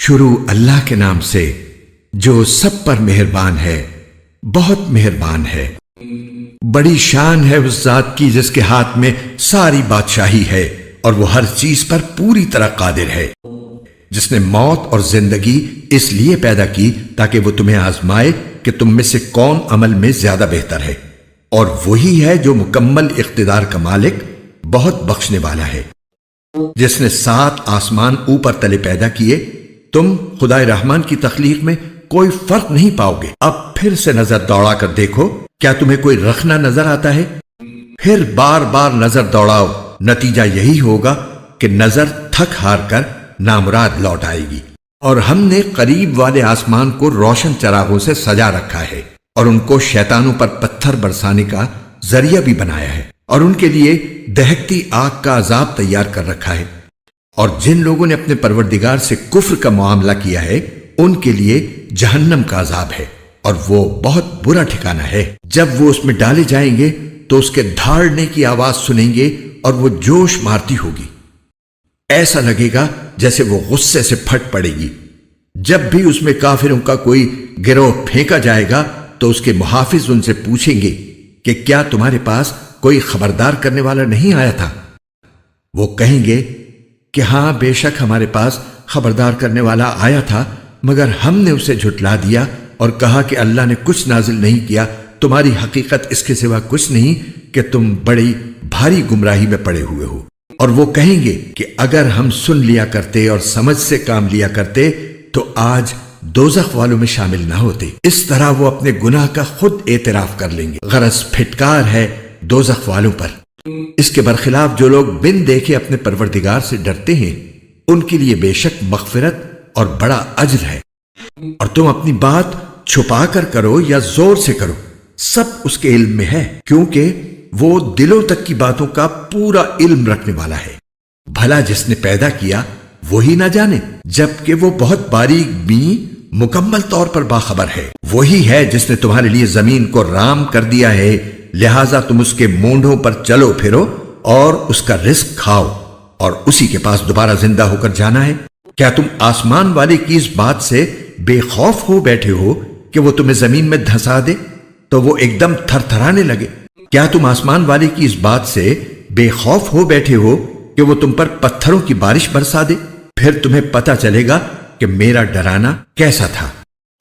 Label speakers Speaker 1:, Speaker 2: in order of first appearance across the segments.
Speaker 1: شروع اللہ کے نام سے جو سب پر مہربان ہے، بہت مہربان ہے۔ بڑی شان ہے اس ذات کی جس کے ہاتھ میں ساری بادشاہی ہے اور وہ ہر چیز پر پوری طرح قادر ہے، جس نے موت اور زندگی اس لیے پیدا کی تاکہ وہ تمہیں آزمائے کہ تم میں سے کون عمل میں زیادہ بہتر ہے، اور وہی ہے جو مکمل اقتدار کا مالک، بہت بخشنے والا ہے۔ جس نے 7 آسمان اوپر تلے پیدا کیے، تم خدائے رحمان کی تخلیق میں کوئی فرق نہیں پاؤ گے۔ اب پھر سے نظر دوڑا کر دیکھو، کیا تمہیں کوئی رخنہ نظر آتا ہے؟ پھر بار بار نظر دوڑاؤ، نتیجہ یہی ہوگا کہ نظر تھک ہار کر نامراد لوٹ آئے گی۔ اور ہم نے قریب والے آسمان کو روشن چراغوں سے سجا رکھا ہے اور ان کو شیطانوں پر پتھر برسانے کا ذریعہ بھی بنایا ہے، اور ان کے لیے دہکتی آگ کا عذاب تیار کر رکھا ہے۔ اور جن لوگوں نے اپنے پروردگار سے کفر کا معاملہ کیا ہے، ان کے لیے جہنم کا عذاب ہے، اور وہ بہت برا ٹھکانہ ہے۔ جب وہ اس میں ڈالے جائیں گے تو اس کے دھاڑنے کی آواز سنیں گے اور وہ جوش مارتی ہوگی، ایسا لگے گا جیسے وہ غصے سے پھٹ پڑے گی۔ جب بھی اس میں کافروں کا کوئی گروہ پھینکا جائے گا تو اس کے محافظ ان سے پوچھیں گے کہ کیا تمہارے پاس کوئی خبردار کرنے والا نہیں آیا تھا؟ وہ کہیں گے کہ ہاں، بے شک ہمارے پاس خبردار کرنے والا آیا تھا، مگر ہم نے اسے جھٹلا دیا اور کہا کہ اللہ نے کچھ نازل نہیں کیا، تمہاری حقیقت اس کے سوا کچھ نہیں کہ تم بڑی بھاری گمراہی میں پڑے ہوئے ہو۔ اور وہ کہیں گے کہ اگر ہم سن لیا کرتے اور سمجھ سے کام لیا کرتے تو آج دوزخ والوں میں شامل نہ ہوتے۔ اس طرح وہ اپنے گناہ کا خود اعتراف کر لیں گے۔ غرض پھٹکار ہے دوزخ والوں پر۔ اس کے برخلاف جو لوگ بن دیکھے اپنے پروردگار سے ڈرتے ہیں، ان کے لیے بے شک مغفرت اور بڑا اجر ہے۔ اور تم اپنی بات چھپا کر کرو یا زور سے کرو، سب اس کے علم میں ہے، کیونکہ وہ دلوں تک کی باتوں کا پورا علم رکھنے والا ہے۔ بھلا جس نے پیدا کیا وہی نہ جانے، جبکہ وہ بہت باریک بین مکمل طور پر باخبر ہے۔ وہی ہے جس نے تمہارے لیے زمین کو رام کر دیا ہے، لہذا تم اس کے مونڈوں پر چلو پھرو اور اس کا رزق کھاؤ، اور اسی کے پاس دوبارہ زندہ ہو کر جانا ہے۔ کیا تم آسمان والے کی اس بات سے بے خوف ہو بیٹھے ہو کہ وہ تمہیں زمین میں دھسا دے تو وہ ایک دم تھر تھرانے لگے؟ کیا تم آسمان والے کی اس بات سے بے خوف ہو بیٹھے ہو کہ وہ تم پر پتھروں کی بارش برسا دے؟ پھر تمہیں پتہ چلے گا کہ میرا ڈرانا کیسا تھا۔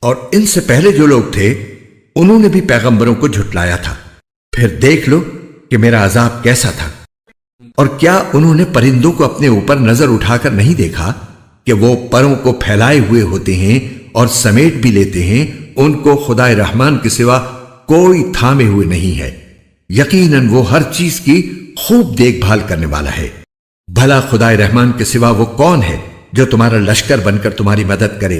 Speaker 1: اور ان سے پہلے جو لوگ تھے انہوں نے بھی پیغمبروں کو جھٹلایا تھا، پھر دیکھ لو کہ میرا عذاب کیسا تھا۔ اور کیا انہوں نے پرندوں کو اپنے اوپر نظر اٹھا کر نہیں دیکھا کہ وہ پروں کو پھیلائے ہوئے ہوتے ہیں اور سمیٹ بھی لیتے ہیں، ان کو خدائے رحمان کے سوا کوئی تھامے ہوئے نہیں ہے، یقیناً وہ ہر چیز کی خوب دیکھ بھال کرنے والا ہے۔ بھلا خدائے رحمان کے سوا وہ کون ہے جو تمہارا لشکر بن کر تمہاری مدد کرے؟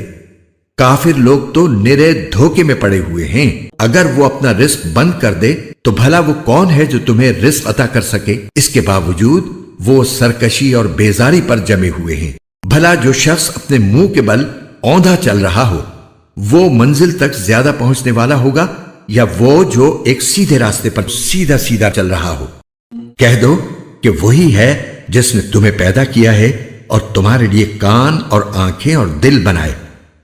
Speaker 1: کافر لوگ تو نرے دھوکے میں پڑے ہوئے ہیں۔ اگر وہ اپنا رزق بند کر دے تو بھلا وہ کون ہے جو تمہیں رزق عطا کر سکے؟ اس کے باوجود وہ سرکشی اور بیزاری پر جمے ہوئے ہیں۔ بھلا جو شخص اپنے منہ کے بل اوندھا چل رہا ہو، وہ منزل تک زیادہ پہنچنے والا ہوگا یا وہ جو ایک سیدھے راستے پر سیدھا سیدھا چل رہا ہو؟ کہہ دو کہ وہی ہے جس نے تمہیں پیدا کیا ہے اور تمہارے لیے کان اور آنکھیں اور دل بنائے،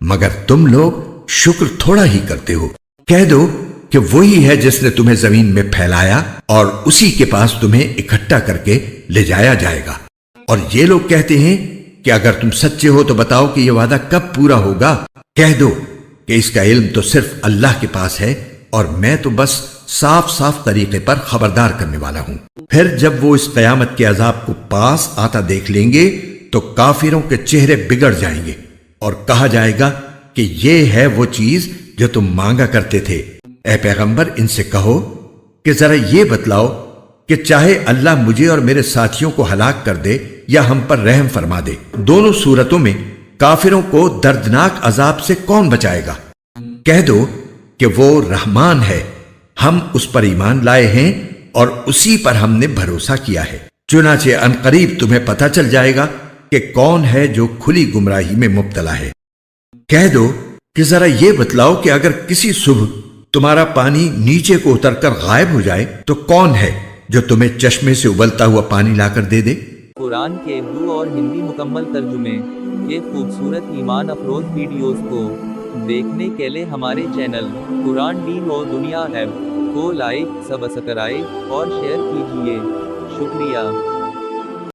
Speaker 1: مگر تم لوگ شکر تھوڑا ہی کرتے ہو۔ کہہ دو کہ وہی ہے جس نے تمہیں زمین میں پھیلایا اور اسی کے پاس تمہیں اکٹھا کر کے لے جایا جائے گا۔ اور یہ لوگ کہتے ہیں کہ اگر تم سچے ہو تو بتاؤ کہ یہ وعدہ کب پورا ہوگا؟ کہہ دو کہ اس کا علم تو صرف اللہ کے پاس ہے اور میں تو بس صاف صاف طریقے پر خبردار کرنے والا ہوں۔ پھر جب وہ اس قیامت کے عذاب کو پاس آتا دیکھ لیں گے تو کافروں کے چہرے بگڑ جائیں گے اور کہا جائے گا کہ یہ ہے وہ چیز جو تم مانگا کرتے تھے۔ اے پیغمبر، ان سے کہو کہ ذرا یہ بتلاؤ کہ چاہے اللہ مجھے اور میرے ساتھیوں کو ہلاک کر دے یا ہم پر رحم فرما دے، دونوں صورتوں میں کافروں کو دردناک عذاب سے کون بچائے گا؟ کہہ دو کہ وہ رحمان ہے، ہم اس پر ایمان لائے ہیں اور اسی پر ہم نے بھروسہ کیا ہے، چنانچہ عنقریب تمہیں پتہ چل جائے گا کہ کون ہے جو کھلی گمراہی میں مبتلا ہے۔ کہہ دو کہ ذرا یہ بتلاؤ کہ اگر کسی صبح تمہارا پانی نیچے کو اتر کر غائب ہو جائے تو کون ہے جو تمہیں چشمے سے ابلتا ہوا پانی لا کر دے دے؟
Speaker 2: قرآن کے اردو اور ہندی مکمل ترجمے کے خوبصورت ایمان افروز ویڈیوز کو دیکھنے کے لیے ہمارے چینل قرآن دین اور دنیا ایپ کو لائک، سبسکرائب اور شیئر کیجیے۔ شکریہ۔